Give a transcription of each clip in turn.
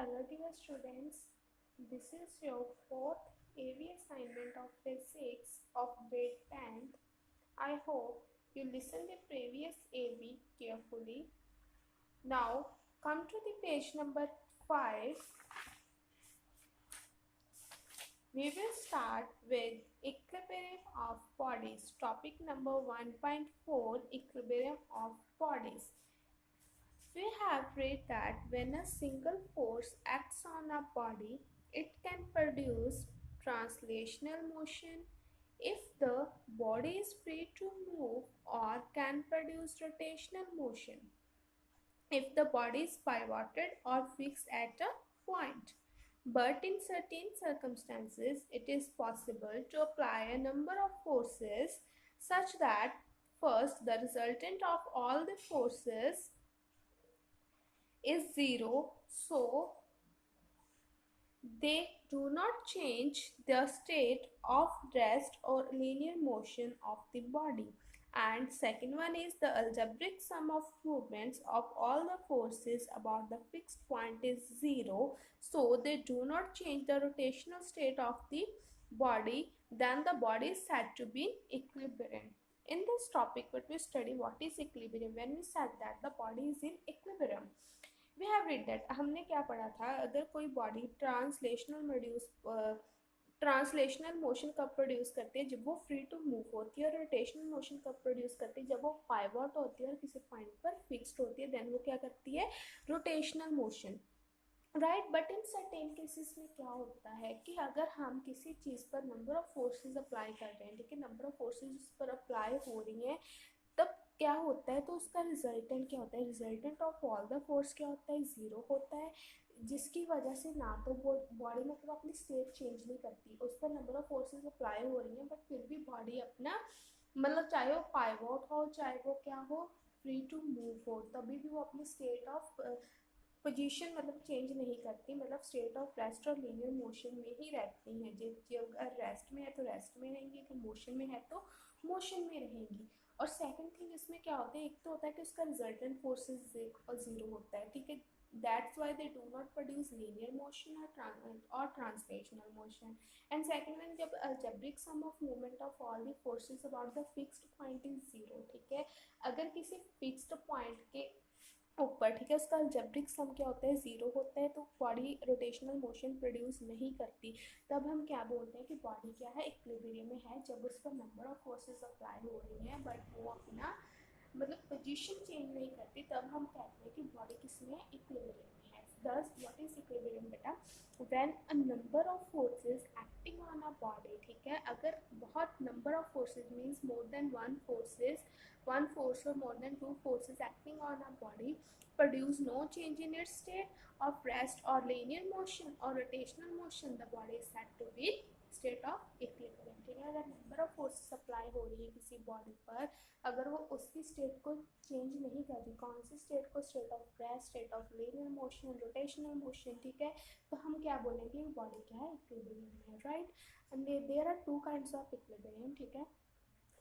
Hello dear students, this is your fourth AV assignment of physics of grade 10th. I hope you listened the previous AV carefully. Now come to the page number 5. We will start with equilibrium of bodies. Topic number 1.4, equilibrium of bodies. We have read that when a single force acts on a body, it can produce translational motion if the body is free to move, or can produce rotational motion if the body is pivoted or fixed at a point. But in certain circumstances, it is possible to apply a number of forces such that first, the resultant of all the forces is zero, so they do not change the state of rest or linear motion of the body. And second one is the algebraic sum of movements of all the forces about the fixed point is zero, so they do not change the rotational state of the body. Then the body is said to be equilibrium. In this topic, what we study what is equilibrium. When we said that the body is in equilibrium, we have read that हमने क्या पढ़ा था, अगर कोई body translational motion कब produce करती है, जब वो फ्री टू मूव होती है, और रोटेशनल मोशन कब प्रोड्यूस करती है, जब वो पाइवोट होती है और किसी पॉइंट पर फिक्स्ड होती है, देन वो क्या करती है, rotational motion, right. But in certain cases में क्या होता है कि अगर हम किसी चीज़ पर नंबर ऑफ फोर्सेस अप्लाई कर रहे हैं, ठीक है, नंबर ऑफ फोर्सेस उस पर अप्लाई हो रही हैं, तब क्या होता है, तो उसका रिजल्टेंट क्या होता है, resultant of all the force क्या होता है, ज़ीरो होता है, जिसकी वजह से ना तो बॉडी मतलब अपनी स्टेट चेंज नहीं करती, उस पर नंबर ऑफ फोर्सेस अप्लाई हो रही हैं, बट फिर भी बॉडी अपना मतलब चाहे वो पाइवोट हो, चाहे वो क्या हो, फ्री टू मूव हो, तभी भी वो अपनी स्टेट ऑफ पोजीशन मतलब चेंज नहीं करती, मतलब स्टेट ऑफ रेस्ट और लीनियर मोशन में ही रहती हैं. जब अगर रेस्ट में है तो रेस्ट में रहेंगी, अगर मोशन में है तो मोशन में रहेंगी. और सेकंड थिंग इसमें क्या होता है, एक तो होता है कि उसका रिजल्टेंट फोर्सेस जीरो होता है, ठीक है, that's why they do not produce linear motion और translational motion. And second one, जब algebraic sum of movement of all the forces about the fixed point is zero, ठीक है, अगर किसी फिक्स्ड पॉइंट के ऊपर, ठीक है, उसका अलजेब्रिक सम क्या होता है, जीरो होता है, तो बॉडी रोटेशनल मोशन प्रोड्यूस नहीं करती, तब हम क्या बोलते हैं कि बॉडी क्या है, इक्विलिब्रियम में है. जब उस पर नंबर ऑफ फोर्सेस अप्लाई हो रही हैं बट वो अपना मतलब पोजीशन चेंज नहीं करती, तब हम कहते हैं कि बॉडी किस में है, इक्विलिब्रियम में है. Thus, what is equilibrium बेटा, when a number of forces acting on a body, ठीक है, अगर बहुत number of forces means more than one force or more than two forces acting on a body produce no change in its state of rest or linear motion or rotational motion, the body is said to be state of equilibrium. ठीक है, अगर number of forces apply हो रही है किसी body पर, अगर वो उसकी स्टेट को चेंज नहीं कर रही, कौन सी स्टेट को, state of rest, state of linear motion, rotational motion, ठीक है, तो हम क्या बोलेंगे, बॉडी क्या है, इक्विलिब्रियम में, right. And there are two kinds of equilibrium, ठीक है,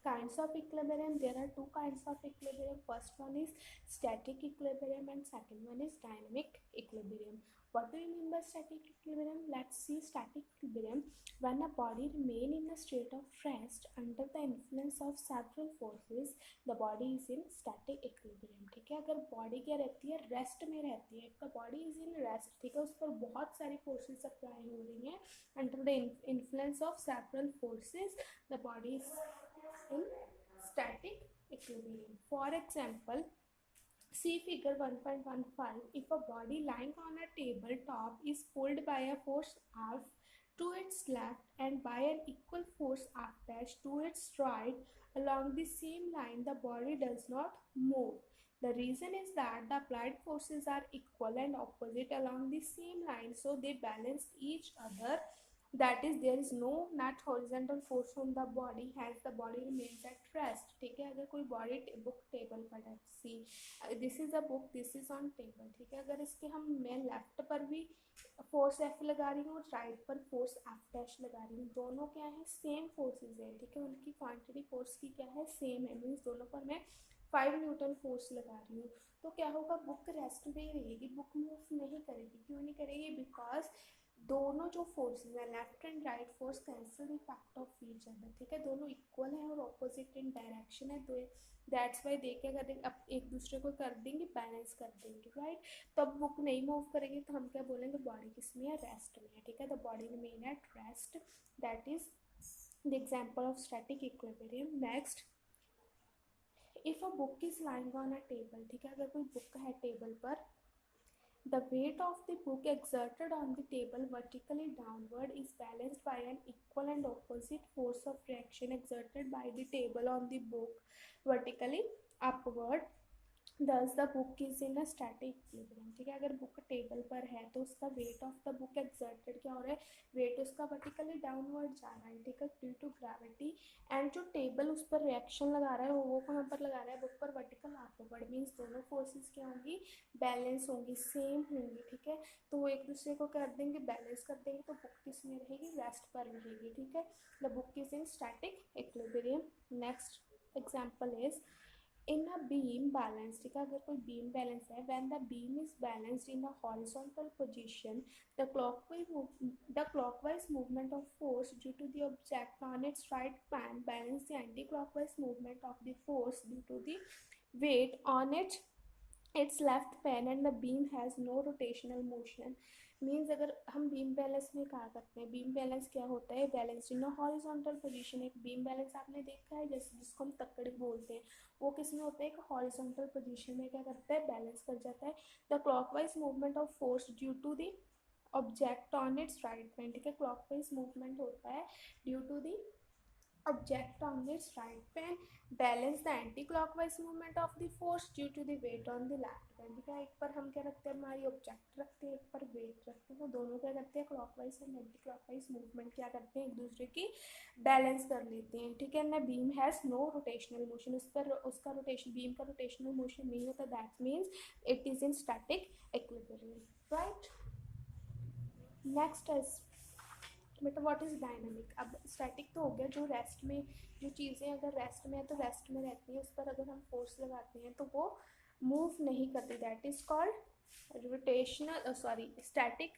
kinds of equilibrium. There are two kinds of equilibrium. First one is static equilibrium and second one is dynamic equilibrium. What do you mean by static equilibrium? Let's see static equilibrium. When a body remain in a state of rest under the influence of several forces, the body is in static equilibrium. ठीक है, अगर body क्या रहती है, rest में रहती है, the body is in rest, ठीक है, उस पर बहुत सारी फोर्सेस अप्लाई हो रही हैं, under the influence of several forces, the body is in static equilibrium. For example, see figure 1.15. If a body lying on a tabletop is pulled by a force F to its left and by an equal force F dash to its right along the same line, the body does not move. The reason is that the applied forces are equal and opposite along the same line, so they balance each other. That is, there is no net horizontal force on the body as the body remains at rest. ठीक है, अगर कोई body book table पर है, see this is a book, this is on table, ठीक है, अगर इसके मैं लेफ्ट पर भी फोर्स एफ लगा रही हूँ और राइट पर फोर्स एफ डैश लगा रही हूँ, दोनों क्या है, सेम फोर्सेज है, ठीक है, उनकी क्वांटिटी फोर्स की क्या है, सेम है, मीन्स दोनों पर मैं 5 न्यूटन फोर्स लगा रही हूँ, तो क्या होगा, बुक रेस्ट में ही रहेगी, बुक मूव नहीं करेगी। क्यों नहीं करेगी? बिकॉज दोनों जो फोर्सेस है, left and right force, cancel the effect of each other, ठीक है, दोनों इक्वल है और ऑपोजिट इन डायरेक्शन है, तो दैट्स वाई दे क्या कर देंगे, अब एक दूसरे को कर देंगे, बैलेंस कर देंगे, राइट। तो अब बुक नहीं मूव करेगी तो हम क्या बोलेंगे, बॉडी किस में है, रेस्ट में है, ठीक है, the body remain at rest, that is the example of static equilibrium. Next, if a book is lying on a table, ठीक है, अगर कोई बुक है टेबल पर, the weight of the book exerted on the table vertically downward is balanced by an equal and opposite force of reaction exerted by the table on the book vertically upward, दस the book is in a static equilibrium, ठीक है, अगर book table पर है तो उसका wait of the book exerted क्या हो रहा है, वेट उसका वर्टिकली डाउनवर्ड जा रहा है, ठीक है, ड्यू टू ग्रेविटी, एंड जो टेबल उस पर रिएक्शन लगा रहा है वो कहाँ पर लगा रहा है, बुक पर वर्टिकल अपवर्ड, मीन्स दोनों फोर्सेस क्या होंगी, बैलेंस होंगी, सेम होंगी, ठीक है, तो वो एक दूसरे को कर देंगे, बैलेंस कर देंगे, तो बुक किस में रहेगी, रेस्ट पर रहेगी, ठीक है, the book is in static equilibrium. Next example is in a beam balance, ठीक है, अगर कोई बीम बैलेंस है, when the beam is balanced in a horizontal position, the clockwise movement of force due to the object on its right pan balance the anti clockwise movement of the force due to the weight on its left pan and the beam has no rotational motion, means अगर हम beam balance में क्या करते हैं, beam balance क्या होता है, balance in horizontal position, एक बीम बैलेंस आपने देखा है जैसे जिसको हम तक्कड़ बोलते हैं, वो किस में होता है, एक हॉरिजॉन्टल पोजीशन में क्या करता है, बैलेंस कर जाता है, the clockwise movement of force due to the object on its right pan, ठीक है, क्लॉकवाइज मूवमेंट होता है due to the object on its right pan balance the anti-clockwise movement of the force due to the weight on the left pan, ठीक है, एक पर हम क्या रखते हैं, हमारी ऑब्जेक्ट रखते हैं, एक पर वेट रखते हैं, तो दोनों क्या करते हैं, clockwise and anti clockwise movement क्या करते हैं, एक दूसरे की बैलेंस कर लेते हैं, ठीक है, ना beam has no rotational motion, उस पर उसका रोटेशन, बीम का रोटेशनल मोशन नहीं होता, that means it is in static equilibrium, right. Next is बेटा व्हाट इज डायनामिक, अब स्टैटिक तो हो गया, जो रेस्ट में, जो चीज़ें अगर रेस्ट में है तो रेस्ट में रहती है, उस पर अगर हम फोर्स लगाते हैं तो वो मूव नहीं करती, that is called rotational, sorry, static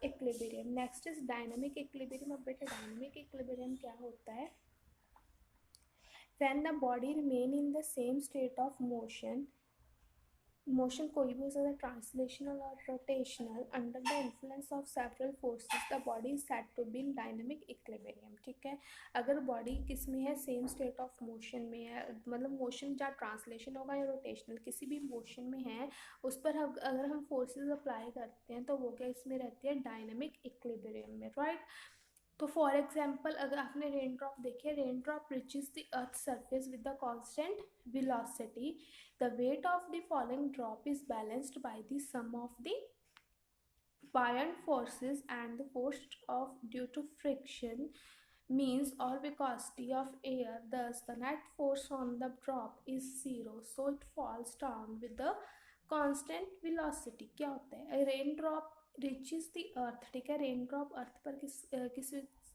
equilibrium. Next is dynamic equilibrium. अब बेटा डायनामिक इक्विलिब्रियम क्या होता है, when the body remain in the same state of motion, motion कोई भी हो सकता है, ट्रांसलेशनल और rotational, under the influence of several forces the body is said to be in dynamic equilibrium, ठीक है, अगर बॉडी किस में है, सेम स्टेट ऑफ मोशन में है, मतलब मोशन जहाँ ट्रांसलेशन होगा या रोटेशनल किसी भी मोशन में है, उस पर अगर हम फोर्सेस अप्लाई करते हैं तो वो क्या इसमें रहती है, डायनामिक इक्विलिब्रियम में, राइट। तो फॉर एग्जाम्पल अगर आपने रेन ड्रॉप देखी, rain drop reaches the earth surface with the constant velocity, the weight of the falling drop is balanced by the sum of the buoyant forces and the force of due to friction, means or viscosity of air, thus the net force on the drop is zero, so it falls down with the constant velocity। क्या होता है, rain drop reaches the earth, ठीक है, rain drop अर्थ पर किस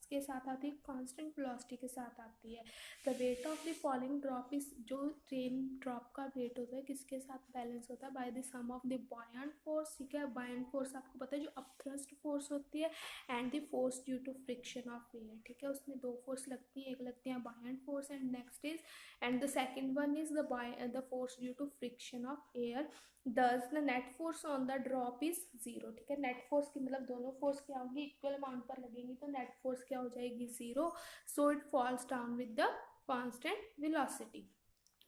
के साथ आती है, कांस्टेंट वेलोसिटी के साथ आती है, the weight of the falling drop is, जो रेन ड्रॉप का वेट होता है किसके साथ बैलेंस होता है, by the sum of the buoyant force, ठीक है, बायंट फोर्स आपको पता है जो अपथ्रस्ट फोर्स होती है, and the force due to friction of air, ठीक है, उसमें दो फोर्स लगती हैं, एक लगती है buoyant force and next is, and the second one is the force due to friction of air, thus the net force on the drop is zero, ठीक है, नेट फोर्स की मतलब दोनों फोर्स क्या होंगी, इक्वल अमाउंट पर लगेंगी, तो नेट फोर्स क्या हो जाएगी, zero, so it falls down with the constant velocity,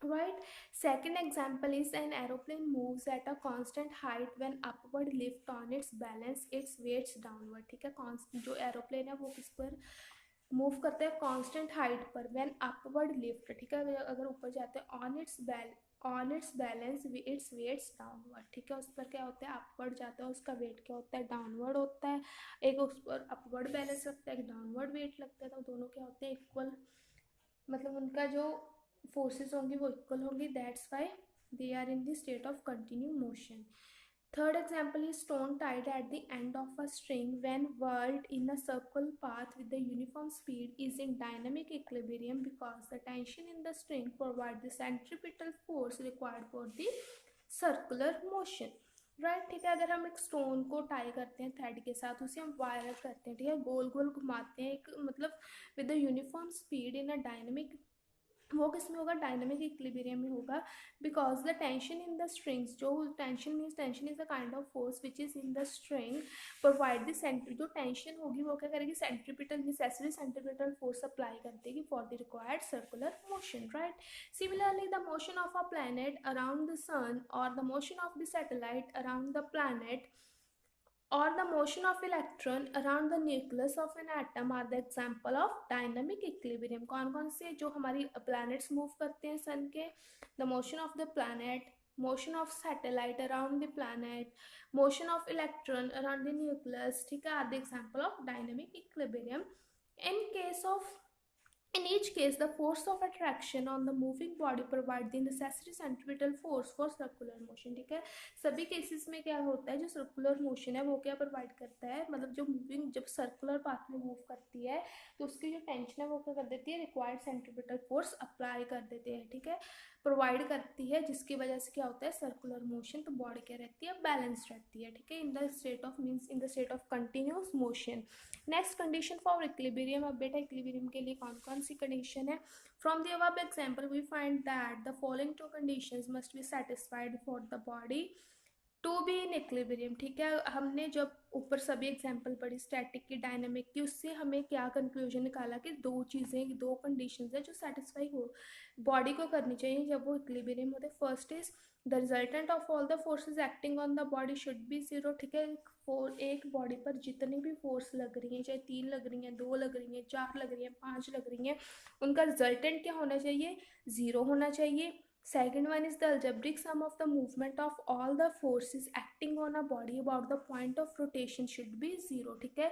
right। Second example is an aeroplane moves at a constant height when upward lift on its balance its weights downward, ठीक है, जो aeroplane है वो किस पर मूव करते हैं, constant height पर, व्हेन अपवर्ड लिफ्ट, ठीक है, अगर ऊपर जाते हैं, on its balance its weights downward, ठीक है, उस पर क्या होता है, अपवर्ड जाता है, उसका वेट क्या होता है, डाउनवर्ड होता है, एक उस पर अपवर्ड बैलेंस लगता है, एक डाउनवर्ड वेट लगता है, तो दोनों क्या होते हैं, इक्वल, मतलब उनका जो फोर्सेस होंगी वो इक्वल होंगी, that's why they are in the state of continue motion. Third example is stone tied at the end of a string when whirled in a circle path with the uniform speed is in dynamic equilibrium because the tension in the string provides the centripetal force required for the circular motion, right. ठीक है, अगर हम एक stone को tie करते हैं thread के साथ, उसे हम वायर करते हैं, ठीक है, गोल गोल घुमाते हैं एक मतलब with the uniform speed in a dynamic, वो किस में होगा, डायनेमिक इक्विलिब्रियम में होगा, because the tension in the strings, जो tension means tension is the kind of force which is in the string provide the centre, जो टेंशन होगी वो क्या करेगी, centripetal necessary centripetal force apply कर देगी for the required circular motion, right. Similarly the motion of a planet around the सन और the motion of the satellite around the planet or the motion of electron around the nucleus of an atom are the example of dynamic equilibrium। कौन कौन से जो हमारी planets move करते हैं sun के, the motion of the planet, motion of satellite around the planet, motion of electron around the nucleus, ठीक है, are the example of dynamic equilibrium। In each case, the force of attraction on the moving body provide the necessary centripetal force for circular motion, ठीक है। सभी cases में क्या होता है, जो सर्कुलर मोशन है वो क्या प्रोवाइड करता है, मतलब जो मूविंग जब सर्कुलर पाथ में मूव करती है तो उसकी जो टेंशन है वो क्या कर देती है, रिक्वायर्ड सेंट्रीपिटल फोर्स अप्लाई कर देते हैं, ठीक है, प्रोवाइड करती है, जिसकी वजह से क्या होता है, सर्कुलर मोशन, तो बॉडी क्या रहती है, बैलेंस रहती है, ठीक है, in the state of means in the state of continuous motion. Next condition for equilibrium, अब बेटा इक्विलिब्रियम के लिए कौन कौन सी कंडीशन है, from the above example we find that the following two conditions must be satisfied for the body to be in equilibrium, ठीक है। हमने जब ऊपर सभी एग्जांपल पढ़ी स्टैटिक की, डायनेमिक की, उससे हमें क्या कंक्लूजन निकाला कि दो चीज़ें, दो कंडीशंस है जो सेटिस्फाई हो बॉडी को करनी चाहिए जब वो इक्विलिब्रियम होते। First is the resultant of all the forces acting on the body should be zero, ठीक है, एक बॉडी पर जितनी भी फोर्स लग रही हैं, चाहे 3 लग रही हैं, 2 लग रही हैं, 4 लग रही हैं, 5 लग रही हैं, उनका रिजल्टेंट क्या होना चाहिए, 0 होना चाहिए। Second one is the algebraic sum of the movement of all the forces acting on a body about the point of rotation should be 0, ठीक है,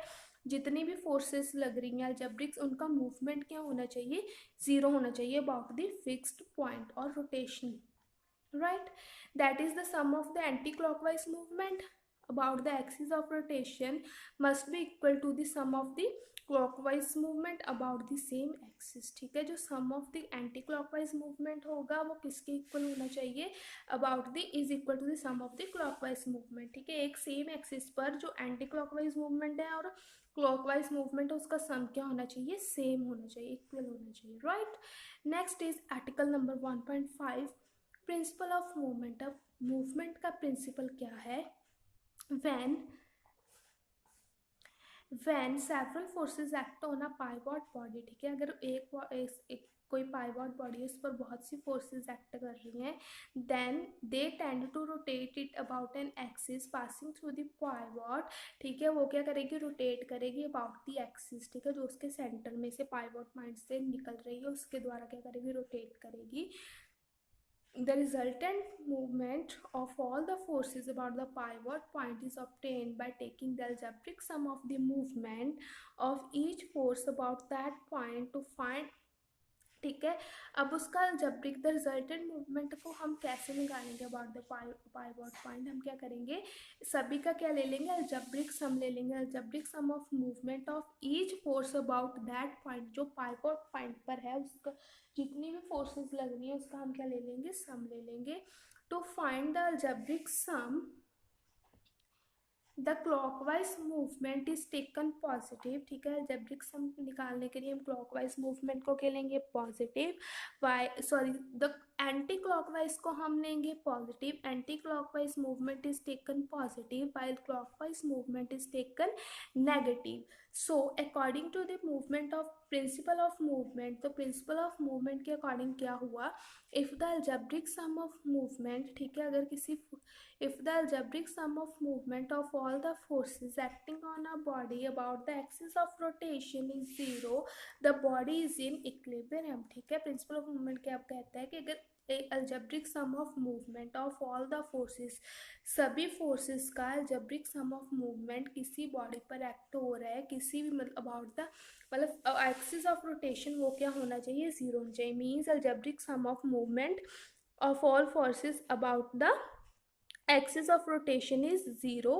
जितनी भी फोर्सेस लग रही हैं algebraic, उनका मूवमेंट क्या होना चाहिए, 0 होना चाहिए about the fixed point or rotation, right। That is the sum of the anti-clockwise movement about the axis of rotation must be equal to the sum of the clockwise movement about the same axis, ठीक है, जो sum of the anti clockwise movement होगा वो किसके equal होना चाहिए, about the is equal to the sum of the clockwise movement, ठीक है, एक सेम एक्सिस पर जो एंटी क्लॉकवाइज मूवमेंट है और क्लॉकवाइज मूवमेंट है उसका सम क्या होना चाहिए, सेम होना चाहिए, इक्वल होना चाहिए, right. Next is article number 1.5 principal of movement. अब मूवमेंट का प्रिंसिपल क्या है, when several forces act on a pivot body, ठीक है, अगर एक कोई पाइवॉट बॉडी है उस पर बहुत सी फोर्सेस एक्ट कर रही हैं, then they tend to rotate it about an axis passing through the pivot, ठीक है, वो क्या करेगी, रोटेट करेगी अबाउट द एक्सिस, ठीक है, जो उसके सेंटर में से पाइवॉट पॉइंट से निकल रही है उसके द्वारा क्या करेगी, रोटेट करेगी। The resultant movement of all the forces about the pivot point is obtained by taking the algebraic sum of the movement of each force about that point to find, ठीक है। अब उसका algebraic द रिजल्टेंट मूवमेंट को हम कैसे निकालेंगे about the pivot point, हम क्या करेंगे, सभी का क्या ले लेंगे, algebraic सम ले लेंगे, algebraic sum of movement of each force about that point, जो पाइवॉट पॉइंट पर है उसका जितनी भी फोर्सेस लग रही है उसका हम क्या ले लेंगे, सम ले लेंगे। To find the algebraic sum the clockwise movement is taken positive, ठीक है, algebraic सम निकालने के लिए हम क्लॉकवाइज मूवमेंट को क्या लेंगे, पॉजिटिव, द एंटी क्लॉकवाइज को हम लेंगे positive, anti clockwise movement is taken positive while clockwise movement is taken negative. So according to the movement of principle of movement, तो प्रिंसिपल ऑफ मूवमेंट के according क्या हुआ, if the algebraic sum of movement, ठीक है, अगर किसी if the algebraic sum of movement of all the forces acting on a body about the axis of rotation is 0, the body is in equilibrium, ठीक है। Principal of movement क्या कहता है कि अगर algebraic sum of movement of all the forces, सभी forces का algebraic sum of movement किसी बॉडी पर एक्ट हो रहा है किसी भी मतलब अबाउट द मतलब एक्सिस ऑफ रोटेशन, वो क्या होना चाहिए, 0 होना चाहिए, means algebraic sum of movement of all forces about the axis of rotation is 0,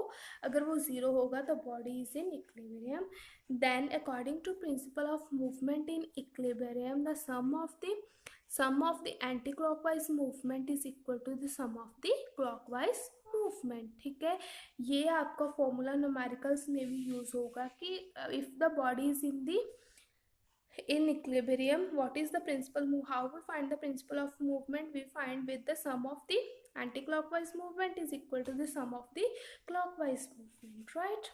अगर वो 0 होगा तो body is in equilibrium. Then according to principle of movement in equilibrium the sum of the sum of the anti-clockwise movement is equal to the sum of the clockwise movement. ठीक है, ये आपका formula numericals में भी use होगा कि if the body is in equilibrium, what is the principal move? How we find the principle of movement? We find with the sum of the anti-clockwise movement is equal to the sum of the clockwise movement, right?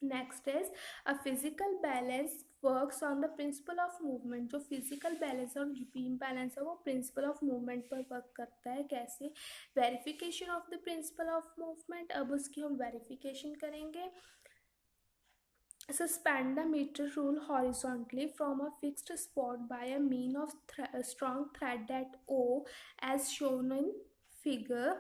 Next is a physical balance works on the principal of movement. जो physical balance और beam balance है वो principal of movement पर work करता है. कैसे? Verification of the principal of movement. अब उसकी हम वेरिफिकेशन करेंगे. Suspend the meter rule horizontally from a fixed spot by a mean of strong thread at O as shown in figure.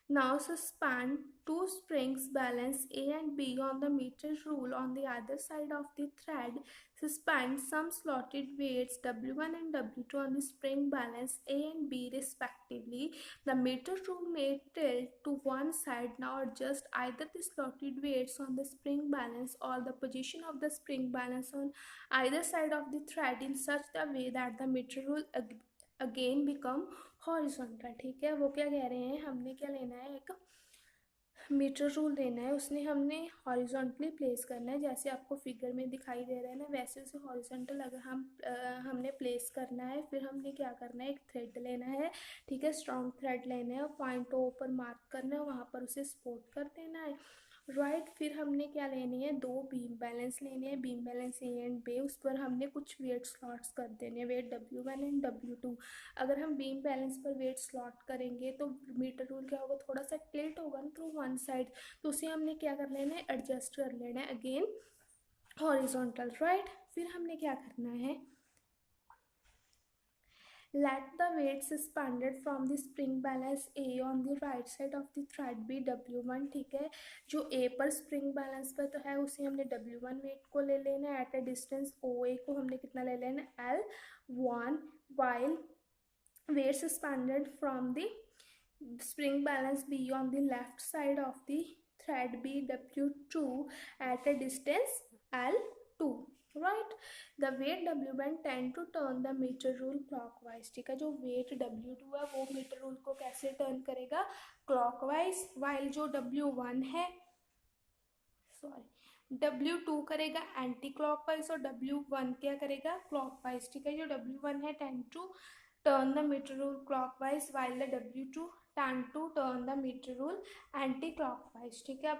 Now suspend two springs balance A and B on the meter rule on the other side of the thread. Suspend some slotted weights W1 and W2 on the spring balance A and B respectively. The meter rule may tilt to one side. Now adjust either the slotted weights on the spring balance or the position of the spring balance on either side of the thread in such a way that the meter rule again become horizontal. ठीक है, वो क्या कह रहे हैं, हमने क्या लेना है, एक मीटर रूल लेना है, उसने हमने हॉरिजॉन्टली प्लेस करना है. जैसे आपको फिगर में दिखाई दे रहा है ना, वैसे उसे हॉरिजॉन्टल अगर हमने प्लेस करना है. फिर हमने क्या करना है, एक थ्रेड लेना है. ठीक है, स्ट्रॉन्ग थ्रेड लेना है, पॉइंट ओ पर मार्क करना है, वहाँ पर उसे सपोर्ट कर देना है. राइट, फिर हमने क्या लेनी है, दो बीम बैलेंस लेने हैं, beam balance A and B. उस पर हमने कुछ वेट स्लॉट्स कर देने हैं, वेट W1 एंड W2. अगर हम बीम बैलेंस पर वेट स्लॉट करेंगे तो मीटर रूल क्या होगा, थोड़ा सा टिल्ट होगा ना थ्रू वन साइड. तो उसे हमने क्या कर लेना है, एडजस्ट कर लेना है अगेन हॉरिजॉन्टल. राइट, फिर हमने क्या करना है, let the weight suspended from the spring balance A on the right side of the thread be W1. ठीक है, जो A पर स्प्रिंग बैलेंस पर तो है उसे हमने W1 वेट को ले लेना है. एट अ डिस्टेंस OA को हमने कितना ले लेना है, L1. while weight suspended from the spring balance B on the left side of the thread be W2 at a distance L2. Right, the weight W1 tend to turn the metre rule clockwise. ठीक है, जो wait W2 है वो metre rule को कैसे turn करेगा, clockwise. While जो W1 है, सॉरी, W2 करेगा एंटी क्लॉकवाइज और W1 क्या करेगा, क्लॉकवाइज. ठीक है, जो W1 है tend to turn the metre rule clockwise while the W2 tend to turn the metre rule anti clockwise. ठीक है,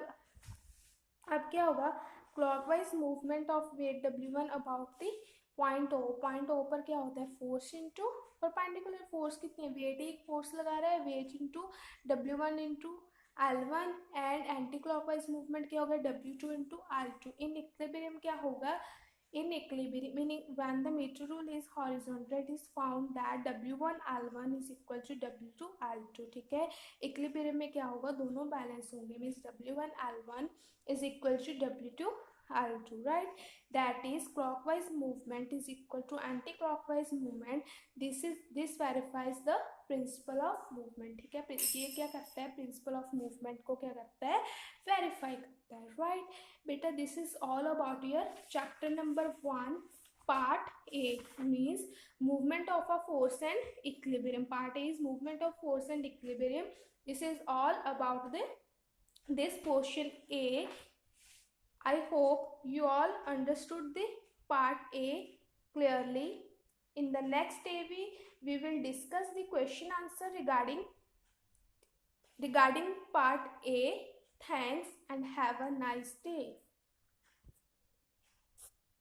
अब क्या होगा, clockwise movement of weight W1 about the point O. Point O पर क्या होता है, फोर्स इनटू परपेंडिकुलर फोर्स. कितनी है, वेट एक फोर्स लगा रहा है, weight into W1 into L1. And anti clockwise movement क्या होगा, W2 into L2. In equilibrium क्या होगा, in equilibrium meaning when the meter rule is horizontal it is found that W1 L1 is equal to W2 L2. ठीक है, equilibrium में क्या होगा, दोनों बैलेंस होंगे, means W1 L1 is equal to W2 L2. right, that is clockwise movement is equal to anti-clockwise movement. this verifies the principal of movement. ठीक है, ये क्या करता है, प्रिंसिपल ऑफ मूवमेंट को क्या करता है, वेरीफाई करता है. राइट बेटा, this is all about your chapter number 1 part A, means movement of a force and equilibrium. Part A is movement of force and equilibrium. This is all about this portion A. I hope you all understood the part A clearly. In the next AV, we will discuss the question answer regarding part A. Thanks and have a nice day.